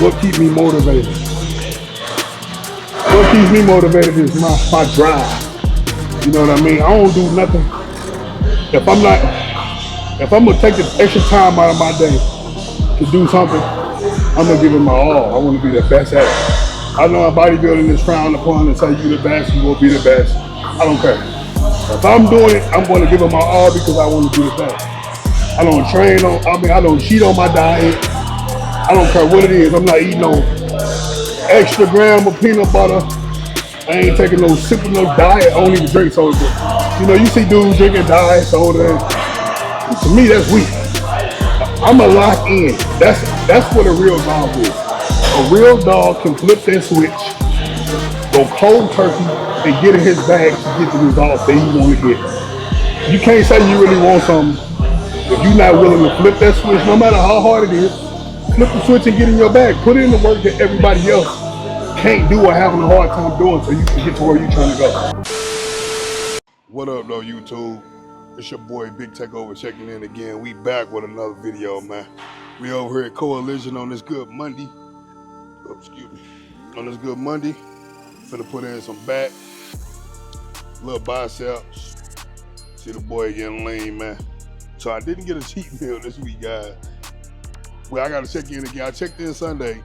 what keeps me motivated? What keeps me motivated is my drive. You know what I mean? I don't do nothing. If I'm gonna take the extra time out of my day to do something, I'm gonna give it my all. I want to be the best at it. I know bodybuilding is frowned upon and say you the best, you will be the best. I don't care. If I'm doing it, I'm going to give it my all because I want to be the best. I don't I don't cheat on my diet. I don't care what it is. I'm not eating no extra gram of peanut butter. I ain't taking no sipping no diet. I don't even drink soda. You know, you see dudes drinking diet soda. To me, that's weak. I'm a lock in. That's what a real dog is. A real dog can flip that switch, go cold turkey, and get in his bag to get the results that he want to get. You can't say you really want something if you're not willing to flip that switch, no matter how hard it is. Flip the switch and get in your bag. Put in the work that everybody else can't do or having a hard time doing so you can get to where you're trying to go. What up, though, YouTube? It's your boy Big Takeover checking in again. We back with another video, man. We over here at Coalition on this good Monday. Oh, excuse me. On this good Monday, finna put in some back, little biceps. See the boy getting lean, man. So I didn't get a cheat meal this week, guys. Well, I gotta check in again. I checked in Sunday,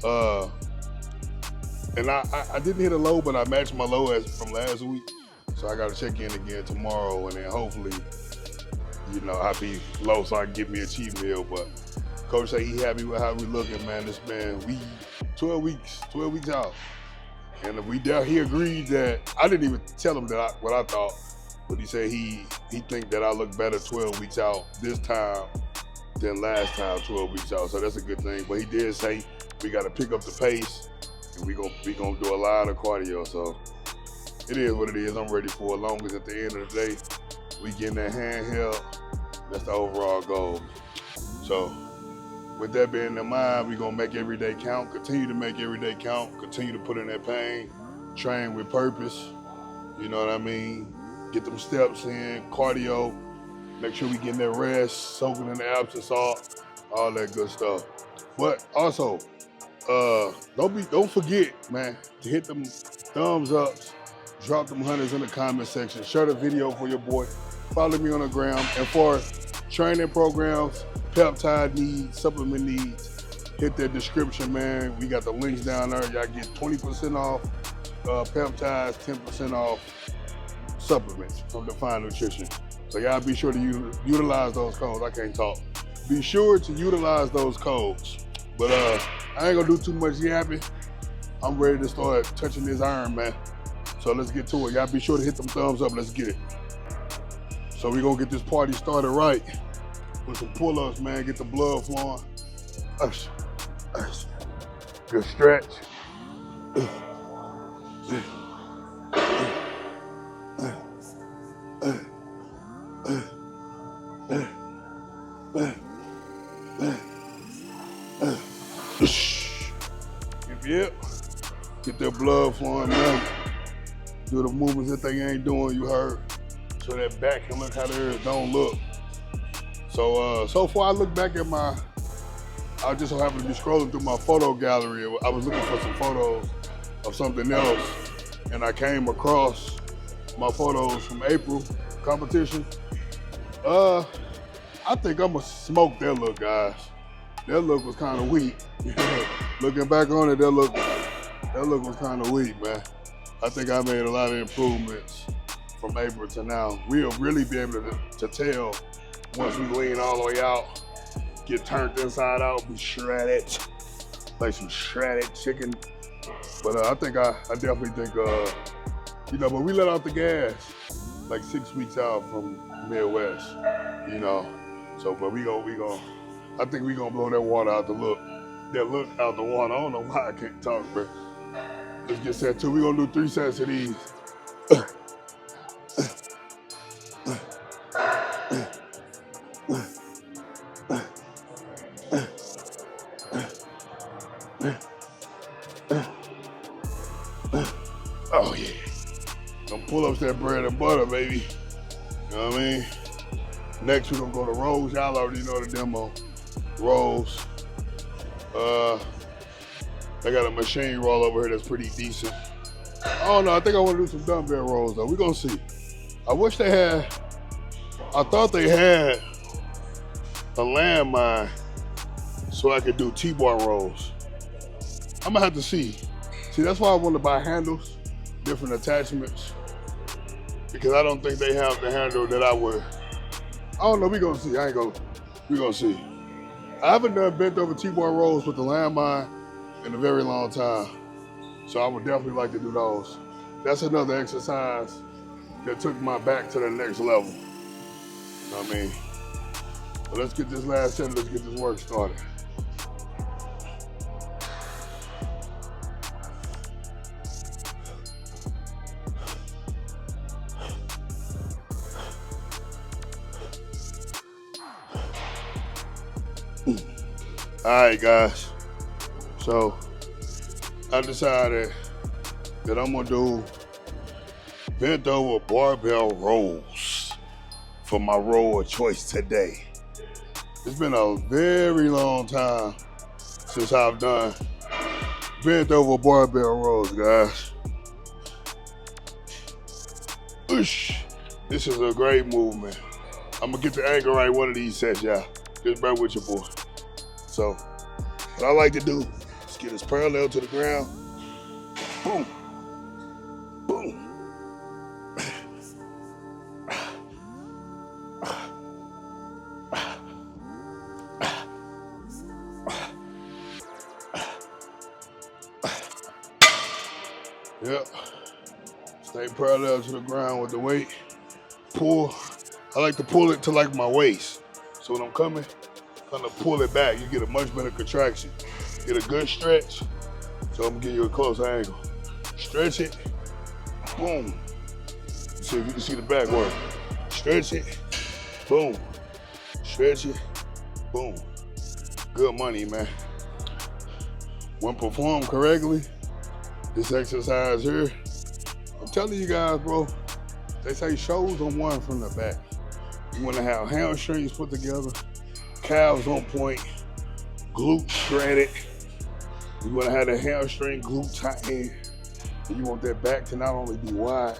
and I didn't hit a low, but I matched my low from last week. So I gotta check in again tomorrow, and then hopefully, you know, I'll be low so I can get me a cheat meal. But Coach say he happy with how we looking, man. This man, we 12 weeks out. And he agreed that, I didn't even tell him what I thought, but he said he think that I look better 12 weeks out this time than last time 12 weeks out. So that's a good thing. But he did say we got to pick up the pace and we gonna do a lot of cardio. So it is what it is. I'm ready for it. As long as at the end of the day, we getting that handheld, that's the overall goal. So with that being in mind, we're gonna make every day count, continue to make every day count, continue to put in that pain, train with purpose, you know what I mean? Get them steps in, cardio, make sure we getting that rest, soaking in the Epsom salt, all that good stuff. But also, don't forget, man, to hit them thumbs ups, drop them hundreds in the comment section, share the video for your boy, follow me on the gram, and for training programs, peptide needs, supplement needs, hit that description, man. We got the links down there. Y'all get 20% off peptides, 10% off supplements from Define Nutrition. So y'all be sure to utilize those codes. I can't talk. Be sure to utilize those codes. But I ain't gonna do too much yapping. I'm ready to start touching this iron, man. So let's get to it. Y'all be sure to hit them thumbs up. Let's get it. So we gonna get this party started right with some pull-ups, man. Get the blood flowing. Good stretch. Yep. Get that blood flowing, man. Do the movements that they ain't doing, you heard. So that back can look how theirs don't look. So so far I look back at I just so happened to be scrolling through my photo gallery. I was looking for some photos of something else, and I came across my photos from April competition. I think I'm gonna smoke that look, guys. That look was kind of weak. Looking back on it, that look was kind of weak, man. I think I made a lot of improvements from April to now. We'll really be able to tell once we lean all the way out, get turned inside out, be shredded, like some shredded chicken. But I definitely think, you know, but we let out the gas like 6 weeks out from Midwest, you know. So, but I think we gonna blow that water out the look out the water. I don't know why I can't talk, bro. Let's get set to. We gonna do 3 sets of these. Oh yeah. Them pull-ups, that bread and butter, baby. You know what I mean? Next, we're gonna go to rows. Y'all already know the demo. Rows. They got a machine roll over here that's pretty decent. I don't know, I think I want to do some dumbbell rolls though. We're gonna see. I wish they had, I thought they had a landmine so I could do T-bar rolls. I'm gonna have to see. See, that's why I want to buy handles, different attachments, because I don't think they have the handle that I would. I don't know, we gonna see. We gonna see. I haven't done bent over T-bar rolls with the landmine in a very long time, so I would definitely like to do those. That's another exercise that took my back to the next level. You know what I mean? But let's get this last set, let's get this work started. All right, guys. So I decided that I'm gonna do bent over barbell rolls for my roll of choice today. It's been a very long time since I've done bent over barbell rolls, guys. Oosh. This is a great movement. I'm gonna get the angle right one of these sets, y'all. Just bear with your boy. So, what I like to do is get this parallel to the ground. Boom. Boom. Yep. Stay parallel to the ground with the weight. Pull. I like to pull it to like my waist. So when I'm coming, kind of pull it back. You get a much better contraction. Get a good stretch. So I'm gonna give you a close angle. Stretch it. Boom. See if you can see the back work. Stretch it. Boom. Stretch it. Boom. Good money, man. When performed correctly, this exercise here, I'm telling you guys, bro, they say shows on one from the back. You wanna have hamstrings put together, calves on point, glutes shredded. You wanna have the hamstring glute tightened. And you want that back to not only be wide,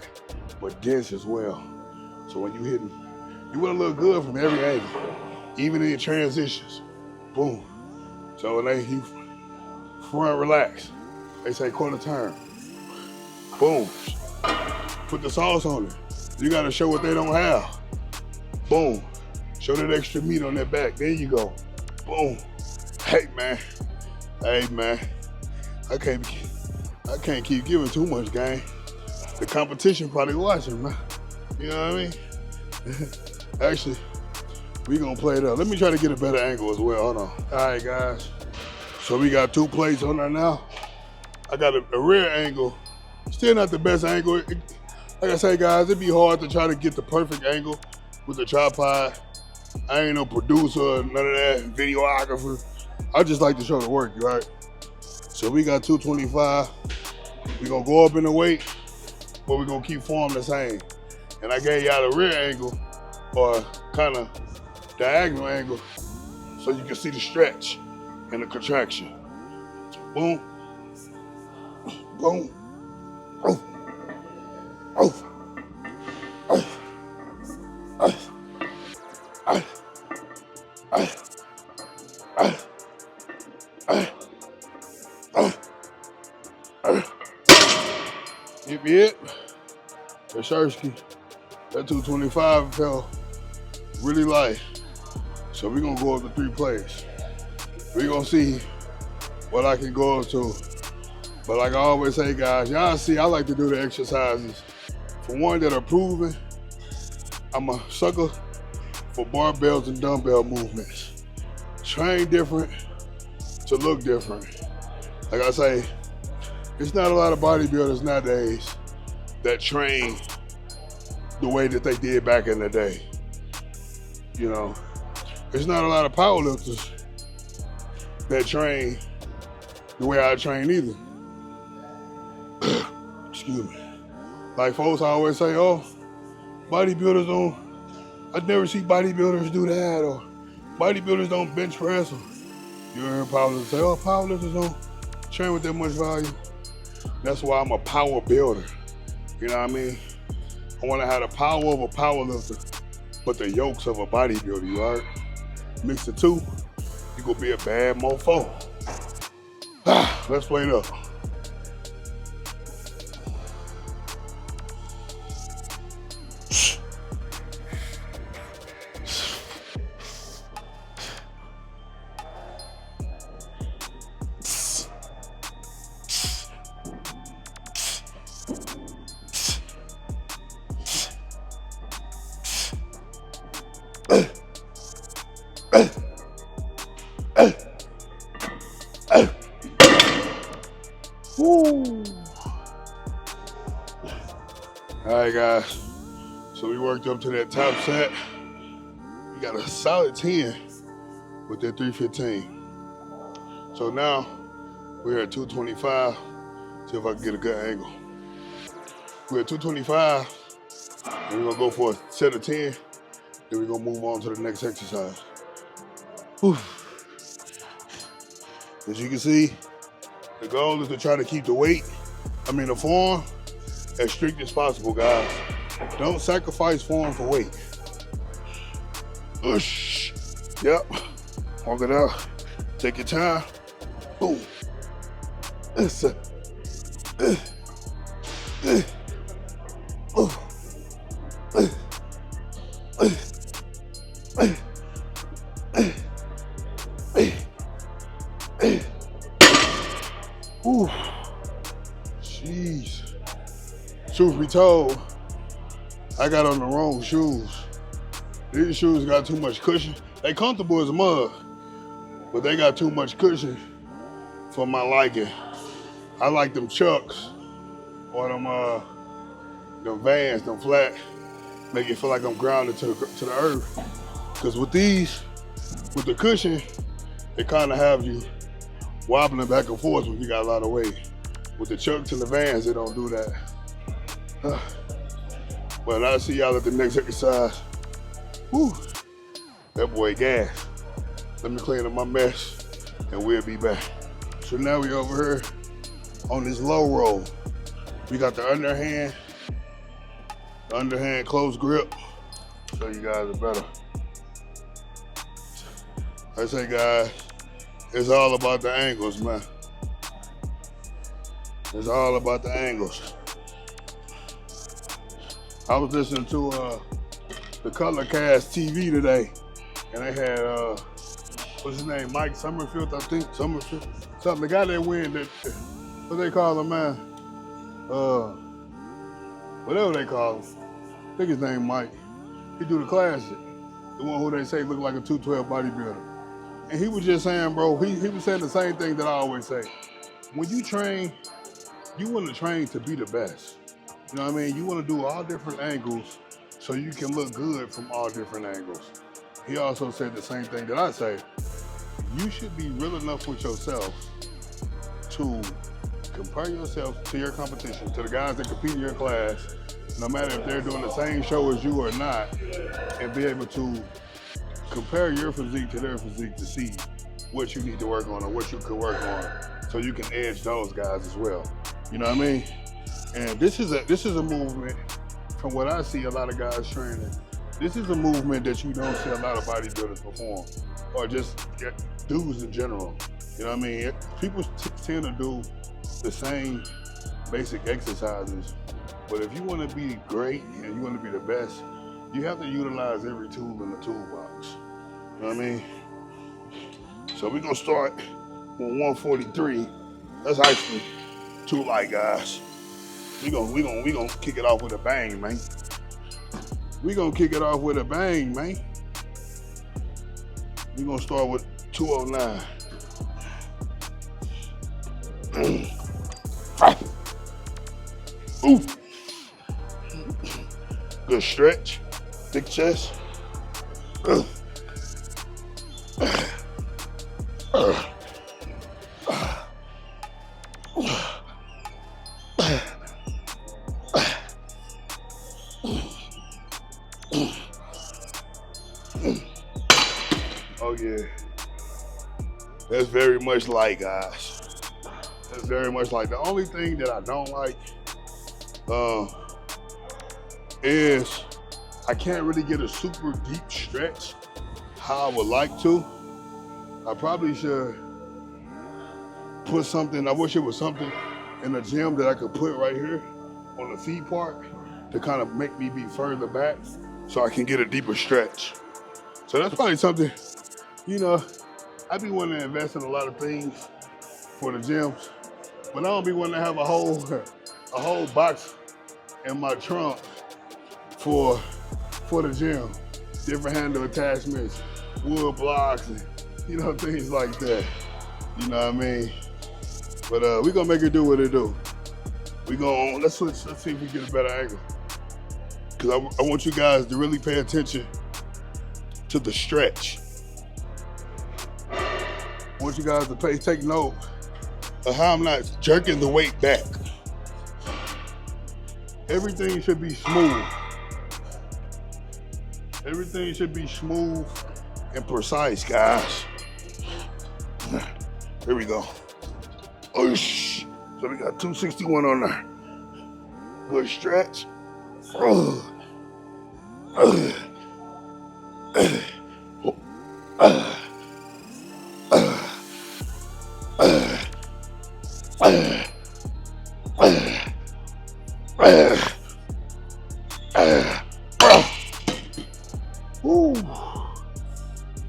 but dense as well. So when you hitting, you wanna look good from every angle, even in your transitions. Boom. So when you front relax, they say quarter turn. Boom. Put the sauce on it. You gotta show what they don't have. Boom. Show that extra meat on that back. There you go. Boom. Hey man. Hey man. I can't keep giving too much, gang. The competition probably watching, man. You know what I mean? Actually, we gonna play it up. Let me try to get a better angle as well. Hold on. All right, guys. So we got 2 plates on there now. I got a rear angle. Still not the best angle. Like I say, guys, it'd be hard to try to get the perfect angle with the tripod. I ain't no producer, none of that, videographer. I just like to show the work, right? So we got 225. We gonna go up in the weight, but we gonna keep form the same. And I gave y'all the rear angle, or kind of diagonal angle, so you can see the stretch and the contraction. Boom, boom, oh, oh, oh, oh. Yep, yep. The Shersky, that 225 felt really light. So we're gonna go up to 3 plates. We're gonna see what I can go up to. But like I always say, guys, y'all see, I like to do the exercises for one that are proven. I'm a sucker for barbells and dumbbell movements. Train different to look different. Like I say, there's not a lot of bodybuilders nowadays that train the way that they did back in the day. You know, there's not a lot of powerlifters that train the way I train either. Excuse me. Like folks always say, oh, bodybuilders don't, I never see bodybuilders do that, or bodybuilders don't bench press, or you hear powerlifters say, oh, powerlifters don't train with that much volume. That's why I'm a power builder. You know what I mean? I want to have the power of a power lifter, but the yokes of a bodybuilder, you heard? Mix the two, you gonna be a bad mofo. Let's play it up. Woo. All right, guys. So we worked up to that top set. We got a solid 10 with that 315. So now we're at 225. See if I can get a good angle. We're at 225. And we're gonna go for a set of 10. Then we're gonna move on to the next exercise. Whew. As you can see, the goal is to try to keep the form as strict as possible, guys. Don't sacrifice form for weight. Push. Yep. Walk it out. Take your time. Boom. That's it. Ooh, jeez. Truth be told, I got on the wrong shoes. These shoes got too much cushion. They comfortable as mud, but they got too much cushion for my liking. I like them Chucks or them Vans, them flat, make it feel like I'm grounded to the earth. Because with these, with the cushion, it kind of have you wobbling back and forth when you got a lot of weight. With the Chucks and the Vans, they don't do that. But I'll see y'all at the next exercise. Whew, that boy gas. Let me clean up my mess and we'll be back. So now we over here on this low roll. We got the underhand close grip. So you guys are better. I say, guys, it's all about the angles, man. It's all about the angles. I was listening to the Color Cast TV today, and they had, what's his name, Mike Summerfield, I think, Something, the guy that win, what they call him, man? Whatever they call him. I think his name Mike. He do the classic, the one who they say look like a 212 bodybuilder. And he was just saying, bro, he was saying the same thing that I always say. When you train, you want to train to be the best. You know what I mean? You want to do all different angles so you can look good from all different angles. He also said the same thing that I say. You should be real enough with yourself to compare yourself to your competition, to the guys that compete in your class, no matter if they're doing the same show as you or not, and be able to compare your physique to their physique to see what you need to work on or what you could work on so you can edge those guys as well. You know what I mean? And this is a movement, from what I see a lot of guys training, this is a movement that you don't see a lot of bodybuilders perform, or just dudes in general. You know what I mean? People tend to do the same basic exercises, but if you want to be great and you want to be the best, you have to utilize every tool in the toolbox. You know what I mean? So we're gonna start with 143. That's actually too light, guys. We gonna kick it off with a bang, man. We gonna kick it off with a bang, man. We gonna start with 209. Ooh. Good stretch, thick chest. Oh yeah, that's very much light, guys. It's very much like the only thing that I don't like is I can't really get a super deep stretch how I would like to. I probably should put something, I wish it was something in the gym that I could put right here on the feet part to kind of make me be further back so I can get a deeper stretch. So that's probably something, you know, I be wanting to invest in a lot of things for the gyms, but I don't be wanting to have a whole box in my trunk for the gym. Different handle attachments, wood blocks, and you know, things like that. You know what I mean? But we gonna make it do what it do. We gonna, let's see if we get a better angle. Cause I want you guys to really pay attention to the stretch. I want you guys to take note of how I'm not jerking the weight back. Everything should be smooth. Everything should be smooth and precise, guys. Here we go. Oosh. So we got 261 on there. Good stretch. Woo.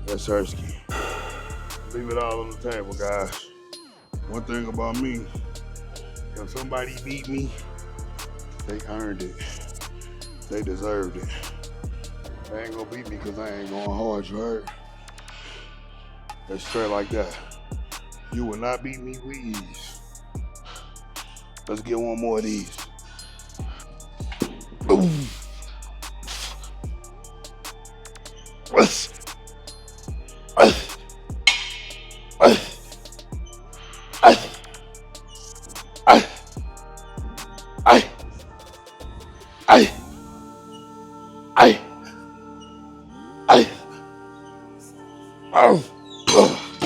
That's Hersky. Leave it all on the table, guys. One thing about me, if somebody beat me, they earned it. They deserved it. They ain't gonna beat me because I ain't going hard, you heard? It's straight like that. You will not beat me with ease. Let's get one more of these. Boom.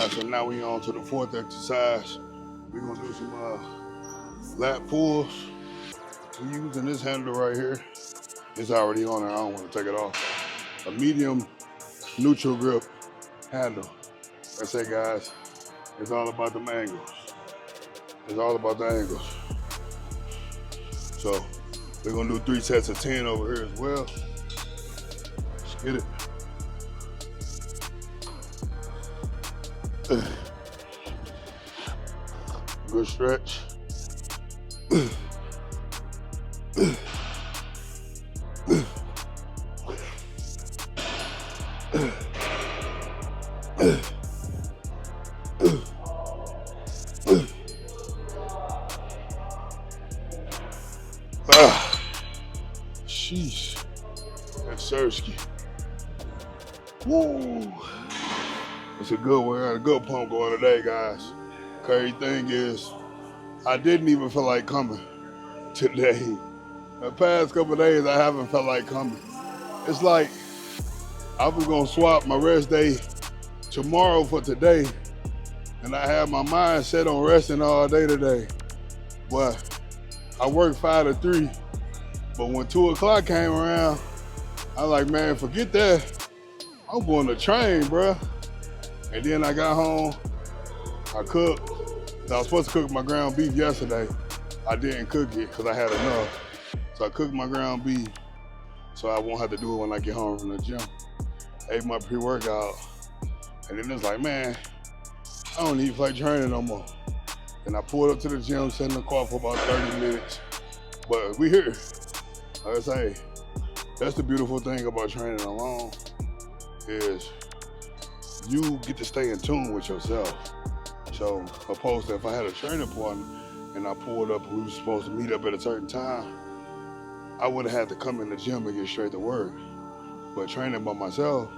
So now we on to the fourth exercise. We're gonna do some lat pulls. We're using this handle right here. It's already on there, I don't wanna take it off. A medium neutral grip handle. That's it, guys. It's all about the angles. It's all about the angles. So we're gonna do 3 sets of 10 over here as well. Let's get it. Good stretch. Sheesh. That's Sersky. Woo. It's a good one. I got a good pump going today, guys. Crazy thing is, I didn't even feel like coming today. The past couple of days, I haven't felt like coming. It's like I was gonna swap my rest day tomorrow for today, and I had my mind set on resting all day today. But I worked 5 to 3. But when 2 o'clock came around, I was like, man, forget that. I'm going to train, bruh. And then I got home, I cooked. I was supposed to cook my ground beef yesterday. I didn't cook it because I had enough. So I cooked my ground beef so I won't have to do it when I get home from the gym. Ate my pre-workout. And then it's like, man, I don't need to play training no more. And I pulled up to the gym, sat in the car for about 30 minutes. But we here. Like I say, that's the beautiful thing about training alone is you get to stay in tune with yourself. So opposed to if I had a training partner and I pulled up and we were supposed to meet up at a certain time, I would have had to come in the gym and get straight to work. But training by myself,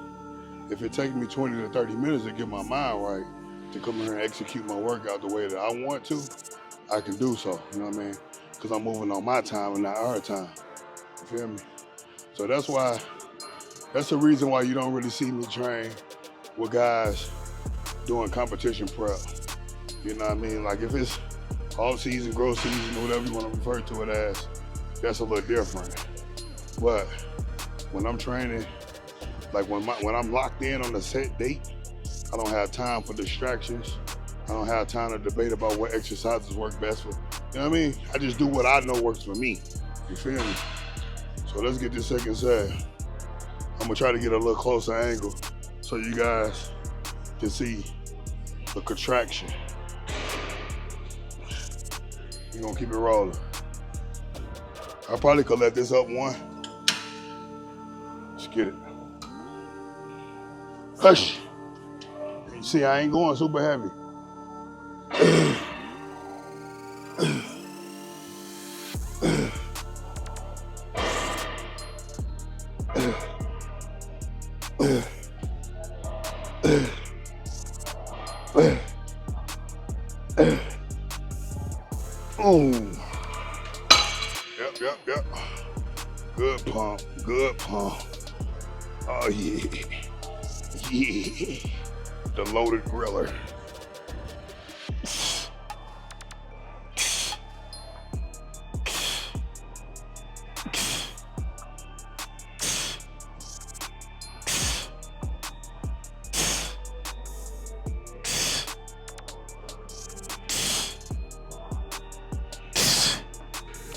if it takes me 20 to 30 minutes to get my mind right, to come here and execute my workout the way that I want to, I can do so, you know what I mean? Because I'm moving on my time and not our time, you feel me? So that's the reason why you don't really see me train with guys doing competition prep. You know what I mean? Like if it's off season, growth season, whatever you want to refer to it as, that's a little different. But when I'm training, like when I'm locked in on a set date, I don't have time for distractions. I don't have time to debate about what exercises work best for. You know what I mean? I just do what I know works for me. You feel me? So let's get this second set. I'm gonna try to get a little closer angle so you guys can see the contraction. We're gonna keep it rolling. I probably could let this up one. Let's get it. Hush. You see, I ain't going super heavy. Yep. Good pump, good pump. Oh yeah. The loaded griller.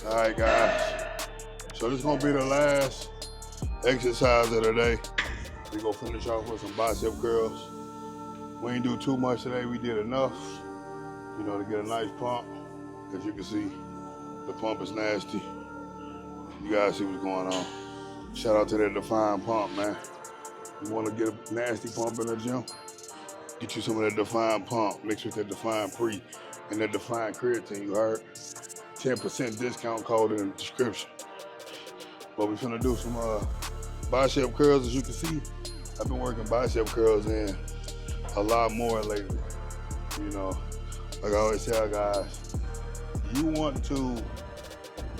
All right, guys. So this is gonna be the last exercise of the day. We're gonna finish off with some bicep curls. We ain't do too much today. We did enough, you know, to get a nice pump. As you can see, the pump is nasty. You guys see what's going on. Shout out to that defined pump, man. You wanna get a nasty pump in the gym? Get you some of that defined pump mixed with that defined pre and that defined creatine, you heard? 10% discount code in the description. But we're finna do some bicep curls. As you can see, I've been working bicep curls in a lot more lately. You know, like I always tell guys, you want to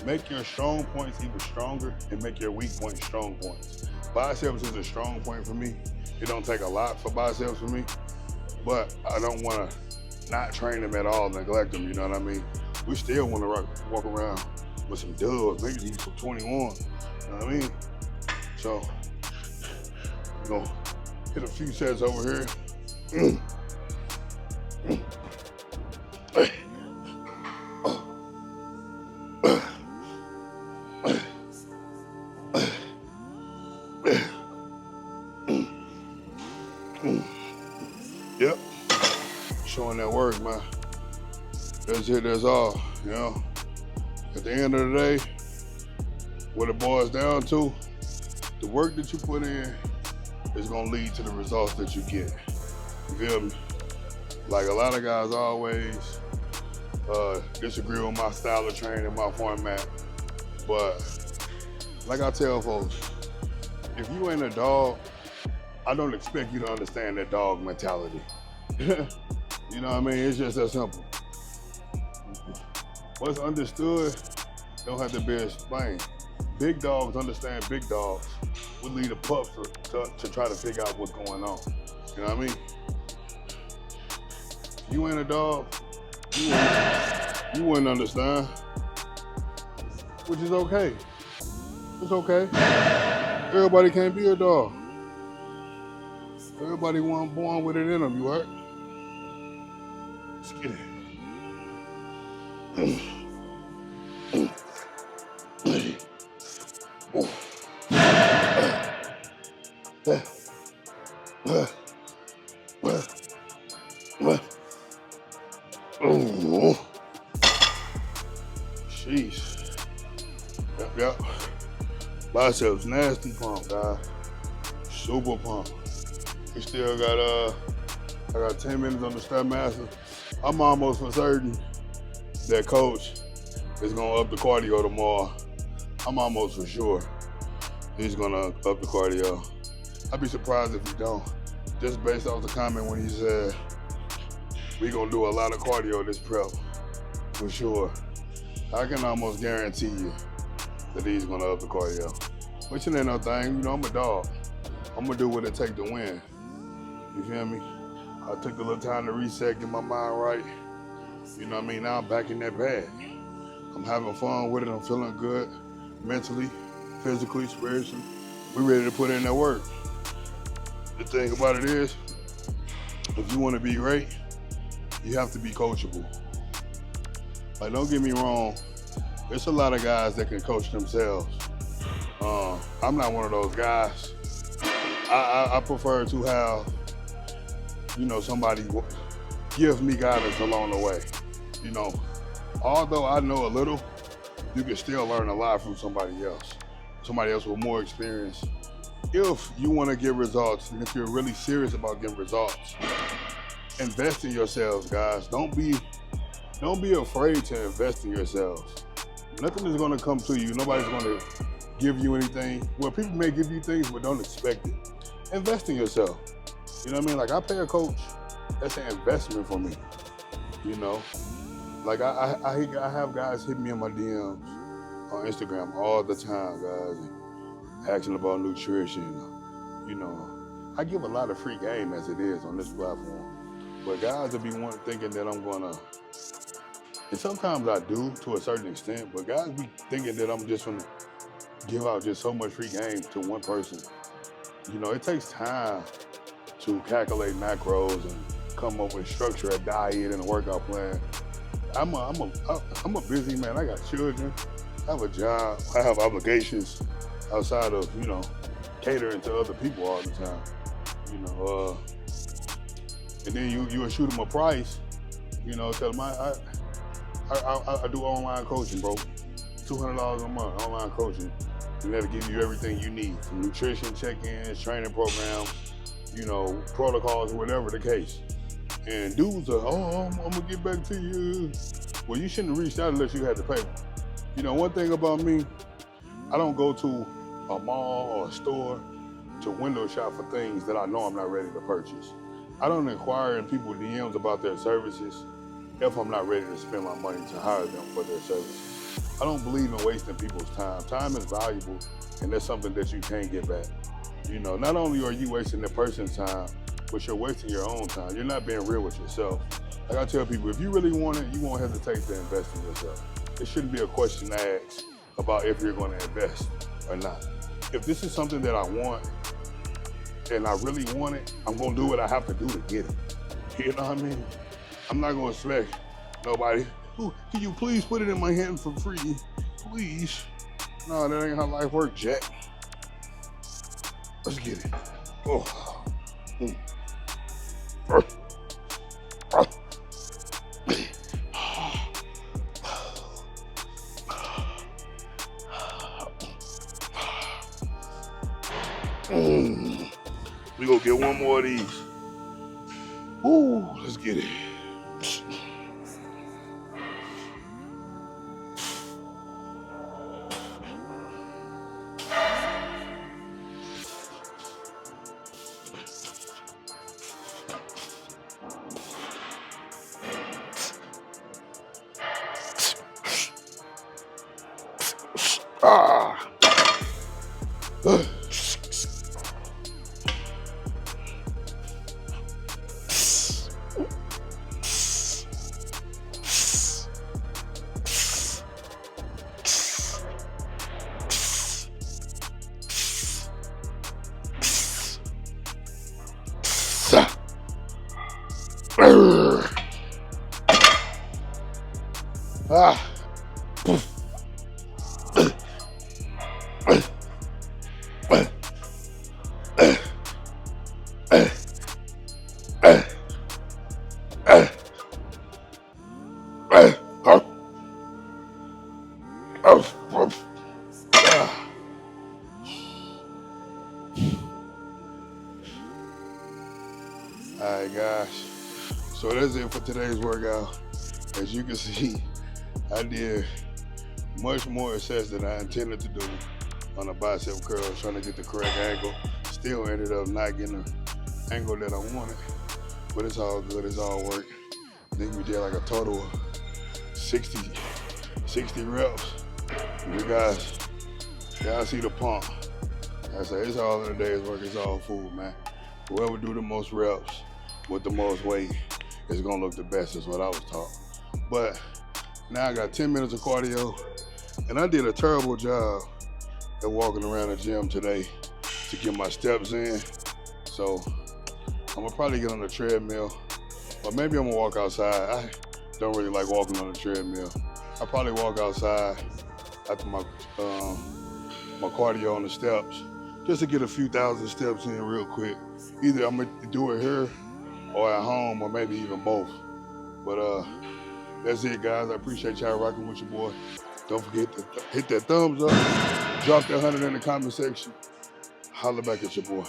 make your strong points even stronger and make your weak points strong points. Biceps is a strong point for me. It don't take a lot for biceps for me, but I don't wanna not train them at all, neglect them, you know what I mean? We still want to walk around with some dubs, maybe even some 21. You know what I mean? So we're gonna hit a few sets over here. Yep, showing that work, man. That's it, that's all, you know. At the end of the day, what it boils down to, the work that you put in is gonna lead to the results that you get. You feel me? Like a lot of guys always disagree with my style of training, my format. But like I tell folks, if you ain't a dog, I don't expect you to understand that dog mentality. You know what I mean? It's just that simple. What's understood don't have to be explained. Big dogs understand big dogs. We leave the pups to try to figure out what's going on. You know what I mean? You ain't a dog, you wouldn't understand, which is okay. It's okay. Everybody can't be a dog. Everybody wasn't born with it in them, you heard? Let's get it. Sheesh. Yep. Biceps, nasty pump, guys. Super pump. We still got I got 10 minutes on the Stepmaster. I'm almost for certain that coach is gonna up the cardio tomorrow. I'm almost for sure he's gonna up the cardio. I'd be surprised if he don't. Just based off the comment when he said, we gonna do a lot of cardio this prep, for sure. I can almost guarantee you that he's gonna up the cardio. Which ain't no thing, you know, I'm a dog. I'm gonna do what it takes to win. You feel me? I took a little time to reset, get my mind right. You know what I mean? Now I'm back in that bag. I'm having fun with it. I'm feeling good mentally, physically, spiritually. We ready to put in that work. The thing about it is, if you want to be great, you have to be coachable. Like, don't get me wrong, there's a lot of guys that can coach themselves. I'm not one of those guys. I prefer to have, you know, somebody give me guidance along the way. You know, although I know a little, you can still learn a lot from somebody else with more experience. If you want to get results, and if you're really serious about getting results, invest in yourselves, guys. Don't be afraid to invest in yourselves. Nothing is going to come to you. Nobody's going to give you anything. Well, people may give you things, but don't expect it. Invest in yourself. You know what I mean? Like, I pay a coach. That's an investment for me. You know, like I have guys hit me in my DMs on Instagram all the time, guys, asking about nutrition. You know, I give a lot of free game as it is on this platform, but guys will be thinking that I'm gonna, and sometimes I do to a certain extent, but guys be thinking that I'm just gonna give out just so much free game to one person. You know, it takes time to calculate macros and come up with structure, a diet, and a workout plan. I'm a busy man. I got children. I have a job. I have obligations outside of, you know, catering to other people all the time. You know, and then you shoot them a price. You know, tell them I do online coaching, bro. $200 a month, online coaching, and that'll give you everything you need, from nutrition, check-ins, training programs, you know, protocols, whatever the case. And dudes are, oh, I'm gonna get back to you. Well, you shouldn't have reached out unless you had the paper. You know, one thing about me, I don't go to a mall or a store to window shop for things that I know I'm not ready to purchase. I don't inquire in people's DMs about their services if I'm not ready to spend my money to hire them for their services. I don't believe in wasting people's time. Time is valuable, and that's something that you can't get back. You know, not only are you wasting the person's time, but you're wasting your own time. You're not being real with yourself. Like I tell people, if you really want it, you won't hesitate to invest in yourself. It shouldn't be a question to ask about if you're going to invest or not. If this is something that I want and I really want it, I'm going to do what I have to do to get it. You know what I mean? I'm not going to expect nobody, "Ooh, can you please put it in my hand for free? Please." No, that ain't how life works, Jack. Let's get it. Oh. We gonna get one more of these. Ooh, let's get it. Alright guys, so that's it for today's workout. As you can see, I did much more sets than I intended to do on a bicep curl, trying to get the correct angle. Still ended up not getting the angle that I wanted, but it's all good, it's all work. I think we did like a total of 60 reps. And you guys see the pump. I say it's all in a day's work, it's all food, man. Whoever do the most reps with the most weight is gonna look the best, is what I was taught. But now I got 10 minutes of cardio, and I did a terrible job at walking around the gym today to get my steps in. So I'm gonna probably get on the treadmill, but maybe I'm gonna walk outside. I don't really like walking on the treadmill. I'll probably walk outside after my cardio on the steps, just to get a few thousand steps in real quick. Either I'm gonna do it here or at home, or maybe even both. But that's it, guys. I appreciate y'all rocking with your boy. Don't forget to hit that thumbs up, drop that 100 in the comment section. Holla back at your boy.